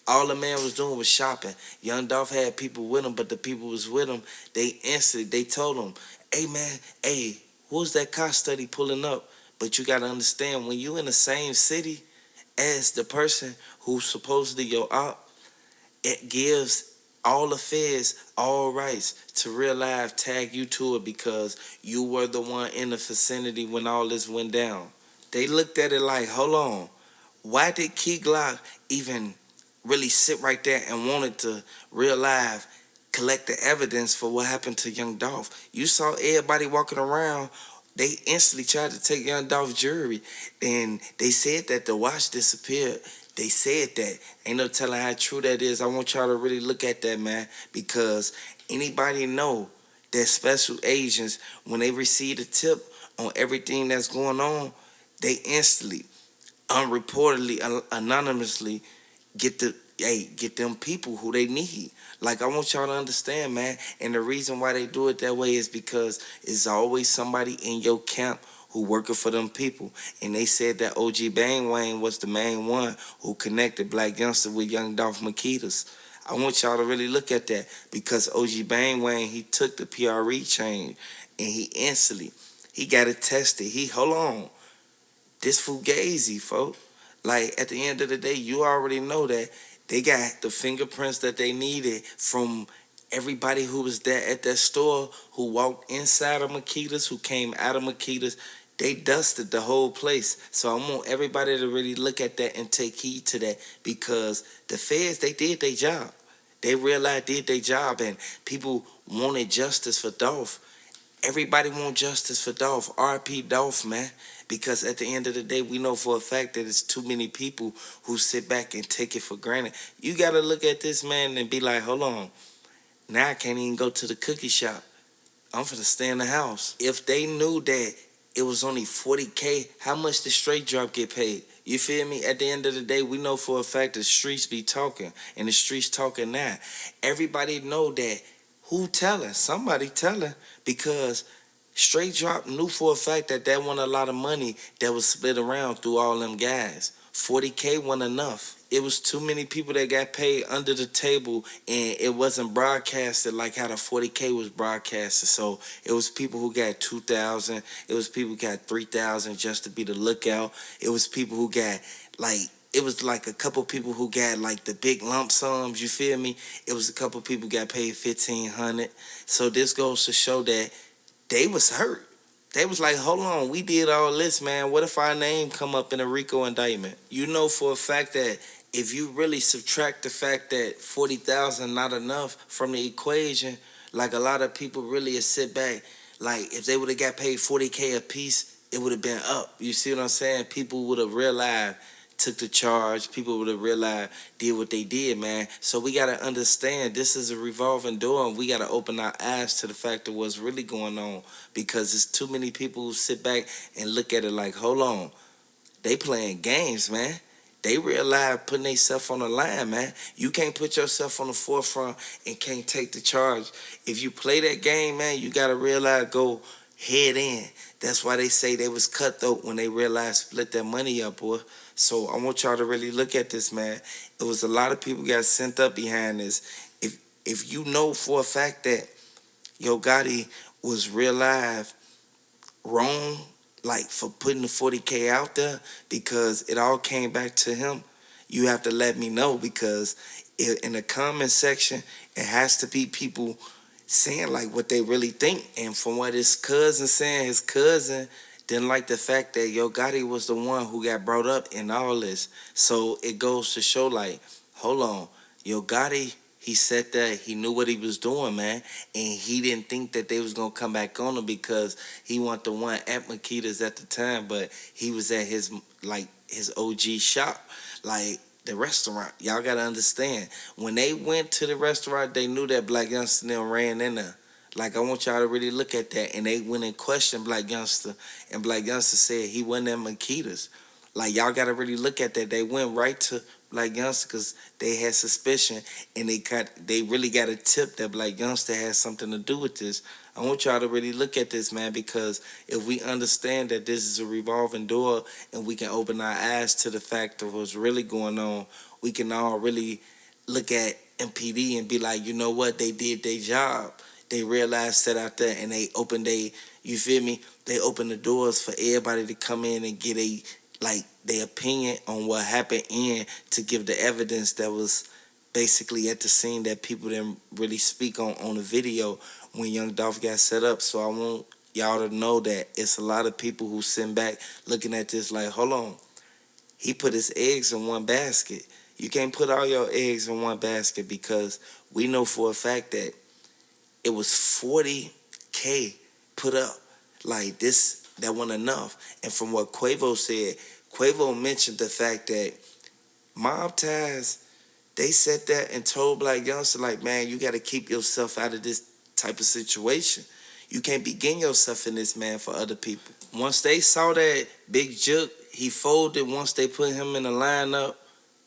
All the man was doing was shopping. Young Dolph had people with him, but the people was with him. They instantly, they told him, hey man, hey, who's that car study pulling up? But you got to understand, when you in the same city as the person who's supposedly your op, it gives all the feds all rights to real life tag you to it because you were the one in the vicinity when all this went down. They looked at it like, hold on, why did Key Glock even really sit right there and wanted to real live collect the evidence for what happened to Young Dolph? You saw everybody walking around. They instantly tried to take Young Dolph's jewelry, and they said that the watch disappeared. They said that. Ain't no telling how true that is. I want y'all to really look at that, man, because anybody know that special agents, when they receive a tip on everything that's going on, they instantly, unreportedly, anonymously get them people who they need. Like, I want y'all to understand, man. And the reason why they do it that way is because it's always somebody in your camp who working for them people. And they said that OG Bang Wayne was the main one who connected Blac Youngsta with Young Dolph Makitas. I want y'all to really look at that because OG Bang Wayne, he took the PRE change and he instantly, he got it tested. Hold on, this fugazi, folks. Like, at the end of the day, you already know that they got the fingerprints that they needed from everybody who was there at that store, who walked inside of Makitas, who came out of Makitas. They dusted the whole place. So I want everybody to really look at that and take heed to that because the feds, they did their job. They realized did their job, and people wanted justice for Dolph. Everybody want justice for Dolph. R.P. Dolph, man. Because at the end of the day, we know for a fact that it's too many people who sit back and take it for granted. You got to look at this, man, and be like, hold on. Now I can't even go to the cookie shop. I'm finna stay in the house. If they knew that it was only 40K, how much did Straight Drop get paid? You feel me? At the end of the day, we know for a fact the streets be talking, and the streets talking now. Everybody know that who telling? Somebody telling, because Straight Drop knew for a fact that that wasn't a lot of money that was split around through all them guys. 40K wasn't enough. It was too many people that got paid under the table, and it wasn't broadcasted like how the 40K was broadcasted. So it was people who got 2,000. It was people who got 3,000 just to be the lookout. It was people who got like, it was like a couple people who got like the big lump sums, you feel me? It was a couple people got paid 1,500. So this goes to show that they was hurt. They was like, hold on, we did all this, man. What if our name come up in a Rico indictment? You know for a fact that if you really subtract the fact that 40,000 not enough from the equation, like a lot of people really sit back, like if they would have got paid 40K a piece, it would have been up. You see what I'm saying? People would have realized, took the charge. People would have realized, did what they did, man. So we got to understand this is a revolving door, and we got to open our eyes to the fact of what's really going on, because there's too many people who sit back and look at it like, hold on, they playing games, man. They realize putting themselves on the line, man. You can't put yourself on the forefront and can't take the charge. If you play that game, man, you got to realize go head in. That's why they say they was cutthroat when they realized split their money up, boy. So I want y'all to really look at this, man. It was a lot of people got sent up behind this. If you know for a fact that Yo Gotti was real live wrong, like for putting the 40K out there, because it all came back to him, you have to let me know, because in the comment section, it has to be people saying like what they really think. And from what his cousin saying, his cousin didn't like the fact that Yo Gotti was the one who got brought up in all this. So it goes to show like, hold on, Yo Gotti, he said that he knew what he was doing, man, and he didn't think that they was gonna come back on him because he wasn't the one at Makitas at the time, but he was at his OG shop, like the restaurant. Y'all gotta understand, when they went to the restaurant, they knew that Blac Youngsta and them ran in there. Like, I want y'all to really look at that. And they went and questioned Blac Youngsta, and Blac Youngsta said he wasn't at Makitas. Like, y'all got to really look at that. They went right to Blac Youngsta because they had suspicion, and they really got a tip that Blac Youngsta had something to do with this. I want y'all to really look at this, man, because if we understand that this is a revolving door and we can open our eyes to the fact of what's really going on we can all really look at MPD and be like, you know what, they did their job. They realized set out there and they opened you feel me? They opened the doors for everybody to come in and get their opinion on what happened and to give the evidence that was basically at the scene that people didn't really speak on the video when Young Dolph got set up. So I want y'all to know that it's a lot of people who sit back looking at this like, hold on, he put his eggs in one basket. You can't put all your eggs in one basket because we know for a fact that it was 40K put up. Like this, that wasn't enough. And from what Quavo said, Quavo mentioned the fact that Mob Ties, they sat there and told Blac Youngsta, like, man, you got to keep yourself out of this type of situation. You can't be getting yourself in this, man, for other people. Once they saw that Big Jook, he folded once they put him in the lineup.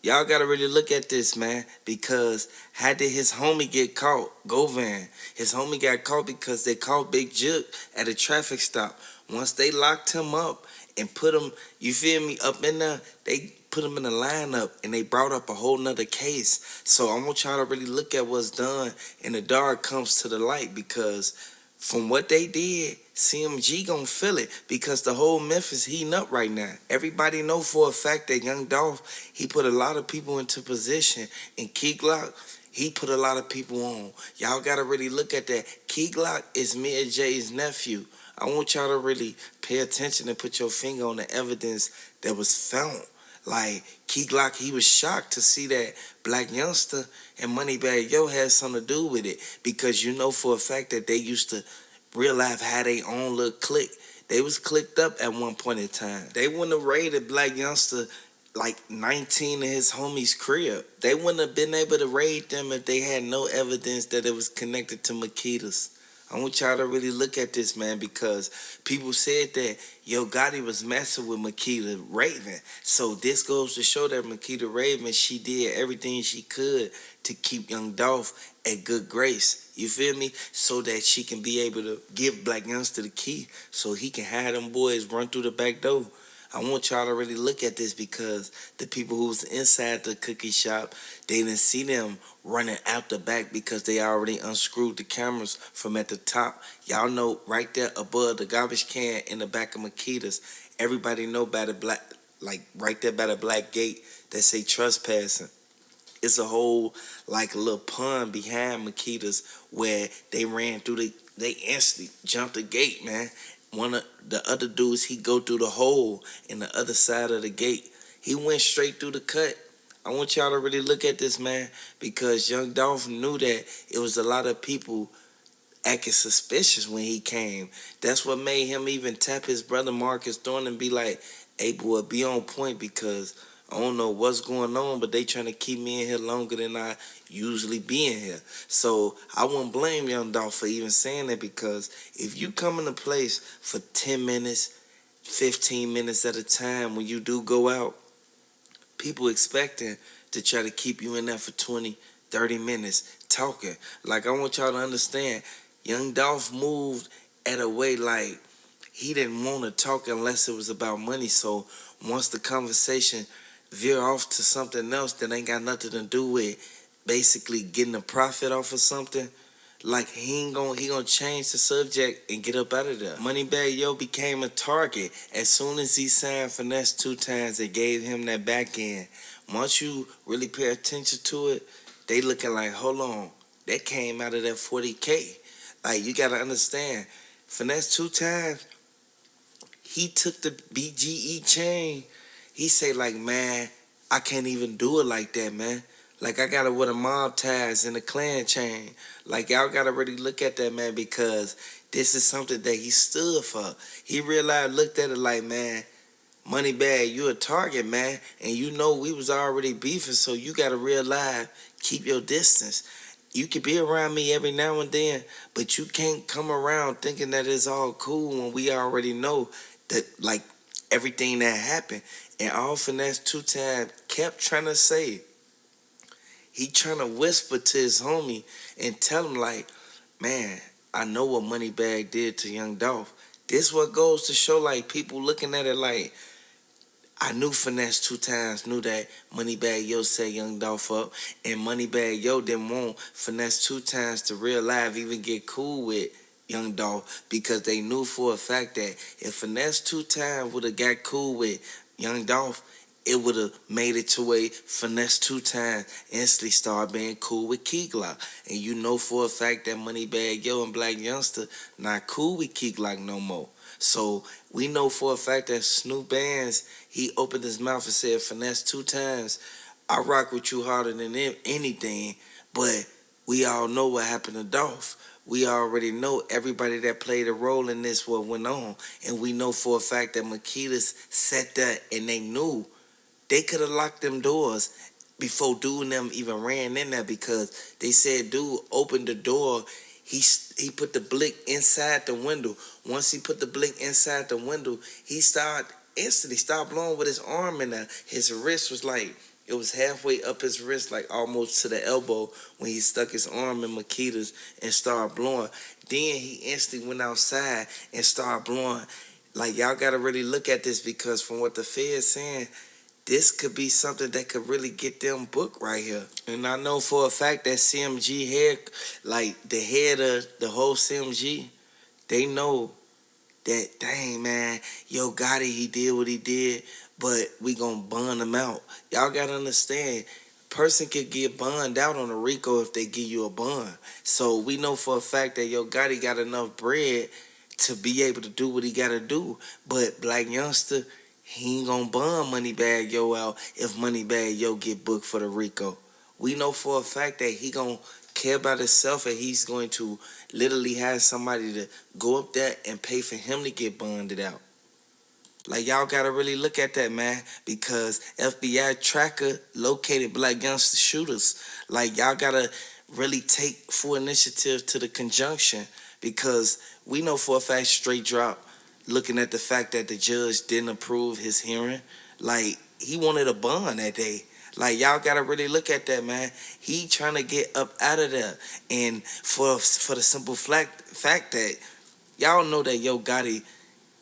Y'all got to really look at this, man, because how did his homie get caught? Govan. His homie got caught because they caught Big Jook at a traffic stop. Once they locked him up and put him, you feel me, up in there, they put him in the lineup and they brought up a whole nother case. So I want y'all to really look at what's done and the dark comes to the light, because from what they did, CMG gonna feel it because the whole Memphis heating up right now. Everybody know for a fact that Young Dolph, he put a lot of people into position. And Key Glock, he put a lot of people on. Y'all gotta really look at that. Key Glock is Mia J's nephew. I want y'all to really pay attention and put your finger on the evidence that was found. Like, Key Glock, he was shocked to see that Blac Youngsta and Moneybagg Yo had something to do with it, because you know for a fact that they used to real life had their own little clique. They was clicked up at one point in time. They wouldn't have raided Blac Youngsta like 19 of his homies' crib. They wouldn't have been able to raid them if they had no evidence that it was connected to Makita's. I want y'all to really look at this, man, because people said that Yo Gotti was messing with Makita Raven. So this goes to show that Makita Raven, she did everything she could to keep Young Dolph at good grace. You feel me? So that she can be able to give Blac Youngsta the key so he can have them boys run through the back door. I want y'all to really look at this because the people who was inside the cookie shop, they didn't see them running out the back because they already unscrewed the cameras from at the top. Y'all know right there above the garbage can in the back of Makita's, everybody know by the black, like right there by the black gate that say trespassing. It's a whole like a little pond behind Makita's where they ran through they instantly jumped the gate, man. One of the other dudes, he go through the hole in the other side of the gate. He went straight through the cut. I want y'all to really look at this, man, because Young Dolph knew that it was a lot of people acting suspicious when he came. That's what made him even tap his brother Marcus Thorne and be like, hey, boy, be on point because I don't know what's going on, but they trying to keep me in here longer than I usually be in here. So I wouldn't blame Young Dolph for even saying that, because if you come in a place for 10 minutes, 15 minutes at a time when you do go out, people expecting to try to keep you in there for 20, 30 minutes talking. Like, I want y'all to understand, Young Dolph moved at a way like he didn't want to talk unless it was about money. So once the conversation veer off to something else that ain't got nothing to do with basically getting a profit off of something, like he gonna change the subject and get up out of there. Moneybagg Yo became a target as soon as he signed Finesse2Tymes. They gave him that back end. Once you really pay attention to it, they looking like, hold on, that came out of that 40K. Like, you gotta understand, Finesse2Tymes, he took the BGE chain. He say like, man, I can't even do it like that, man. Like, I got it with a mob ties and a clan chain. Like, y'all got to really look at that, man, because this is something that he stood for. He realized, looked at it like, man, Moneybagg, you a target, man. And you know we was already beefing, so you got to realize, keep your distance. You can be around me every now and then, but you can't come around thinking that it's all cool when we already know that, like, everything that happened. And all Finesse2Tymes kept trying to say, he trying to whisper to his homie and tell him like, man, I know what Moneybagg did to Young Dolph. This what goes to show like people looking at it like, I knew Finesse2Tymes knew that Moneybag Yo set Young Dolph up, and Moneybag Yo didn't want Finesse2Tymes to real live even get cool with Young Dolph because they knew for a fact that if Finesse2Tymes would have got cool with Young Dolph, it would have made it to where Finesse2Tymes instantly started being cool with Key Glock. And you know for a fact that Moneybag Yo and Blac Youngsta not cool with Key Glock no more. So we know for a fact that Snoop Bands, he opened his mouth and said, Finesse2Tymes, I rock with you harder than anything, but we all know what happened to Dolph. We already know everybody that played a role in this, what went on. And we know for a fact that Makitas said that, and they knew they could have locked them doors before dude and them even ran in there, because they said dude opened the door. He put the blick inside the window. Once he put the blick inside the window, he instantly started blowing with his arm in there. His wrist was like, it was halfway up his wrist, like almost to the elbow, when he stuck his arm in Makita's and started blowing. Then he instantly went outside and started blowing. Like, y'all got to really look at this, because from what the Fed's saying, this could be something that could really get them booked right here. And I know for a fact that CMG head, like the head of the whole CMG, they know that, dang, man, Yo Gotti, he did what he did, but we gonna bond him out. Y'all gotta understand, person could get bond out on a Rico if they give you a bond. So we know for a fact that Yo Gotti got enough bread to be able to do what he gotta do. But Blac Youngsta, he ain't gonna bond Moneybag Yo out if Moneybag Yo get booked for the Rico. We know for a fact that he gonna care about himself, and he's going to literally have somebody to go up there and pay for him to get bonded out. Like, y'all gotta really look at that, man, because FBI tracker located Blac Youngsta shooters. Like, y'all gotta really take full initiative to the conjunction, because we know for a fact straight drop, looking at the fact that the judge didn't approve his hearing, like, he wanted a bond that day. Like, y'all gotta really look at that, man. He trying to get up out of there. And for the simple fact that y'all know that Yo Gotti,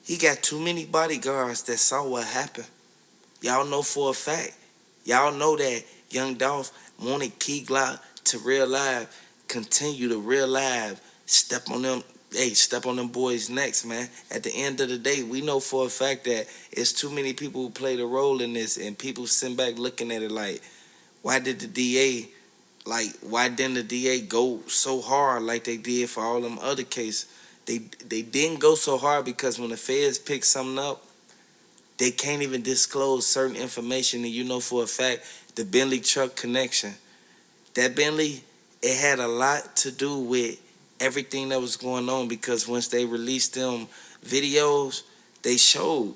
he got too many bodyguards that saw what happened. Y'all know for a fact. Y'all know that Young Dolph wanted Key Glock to real live, continue to real live, step on them boys' necks, man. At the end of the day, we know for a fact that it's too many people who played a role in this, and people sit back looking at it like, why didn't the DA go so hard like they did for all them other cases? They didn't go so hard because when the feds pick something up, they can't even disclose certain information. And you know for a fact, the Bentley truck connection, that Bentley, it had a lot to do with everything that was going on, because once they released them videos, they showed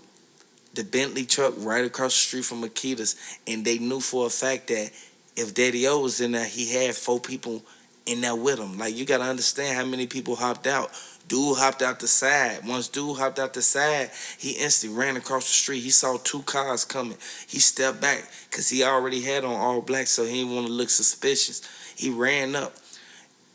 the Bentley truck right across the street from Makita's, and they knew for a fact that if Daddy O was in there, he had 4 people in there with him. Like, you got to understand how many people hopped out. Dude hopped out the side. Once dude hopped out the side, he instantly ran across the street. He saw 2 cars coming. He stepped back because he already had on all black, so he didn't want to look suspicious. He ran up.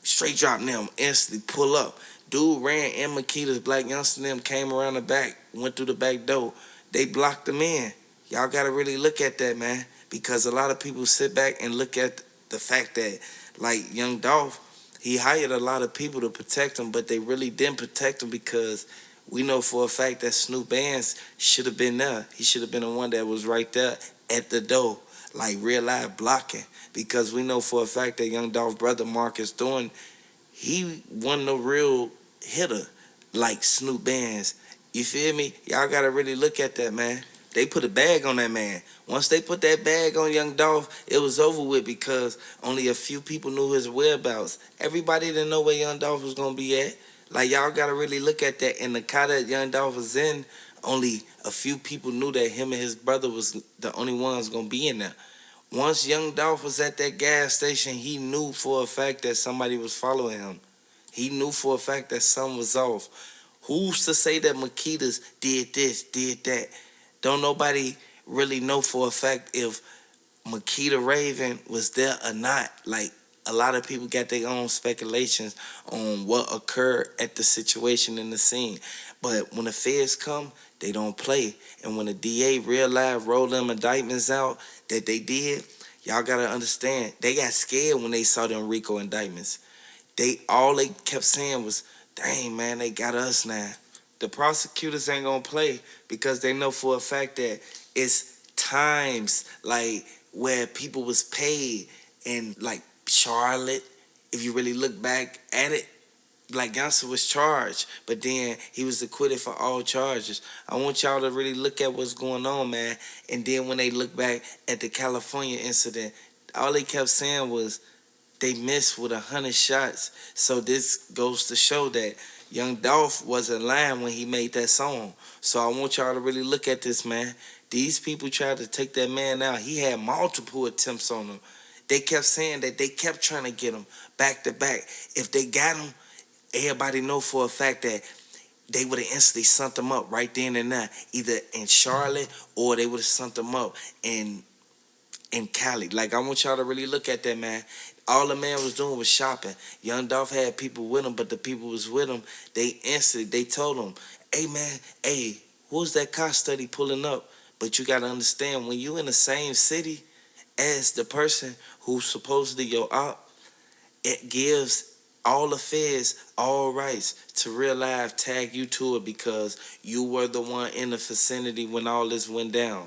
Straight drop them, instantly pull up. Dude ran in Makita's. Blac Youngsta and them came around the back, went through the back door. They blocked them in. Y'all got to really look at that, man, because a lot of people sit back and look at the fact that, like, Young Dolph, he hired a lot of people to protect him, but they really didn't protect him, because we know for a fact that Snoop Bands should have been there. He should have been the one that was right there at the door, like real live blocking, because we know for a fact that Young Dolph's brother Marcus Thorne, he wasn't a real hitter like Snoop Bands. You feel me? Y'all got to really look at that, man. They put a bag on that man. Once they put that bag on Young Dolph, it was over with, because only a few people knew his whereabouts. Everybody didn't know where Young Dolph was going to be at. Like, y'all got to really look at that. In the car that Young Dolph was in, only a few people knew that him and his brother was the only ones going to be in there. Once Young Dolph was at that gas station, he knew for a fact that somebody was following him. He knew for a fact that something was off. Who's to say that Makita's did this, did that? Don't nobody really know for a fact if Makita Raven was there or not. Like, a lot of people got their own speculations on what occurred at the situation in the scene. But when the feds come, they don't play. And when the DA real live roll them indictments out that they did, y'all gotta understand, they got scared when they saw them Rico indictments. They kept saying was, dang man, they got us now. The prosecutors ain't gonna play because they know for a fact that it's times like where people was paid in like Charlotte. If you really look back at it, Blac Youngsta was charged, but then he was acquitted for all charges. I want y'all to really look at what's going on, man. And then when they look back at the California incident, all they kept saying was they missed with 100 shots. So this goes to show that Young Dolph wasn't lying when he made that song. So I want y'all to really look at this, man. These people tried to take that man out. He had multiple attempts on him. They kept saying that they kept trying to get him back to back. If they got him, everybody know for a fact that they would have instantly sent him up right then and there, either in Charlotte or they would have sent him up in Cali. Like, I want y'all to really look at that, man. All the man was doing was shopping. Young Dolph had people with him, but the people was with him, they told him, hey, man, hey, who's that car study pulling up? But you got to understand, when you in the same city as the person who's supposedly your op, it gives all the feds all rights to real life tag you to it because you were the one in the vicinity when all this went down.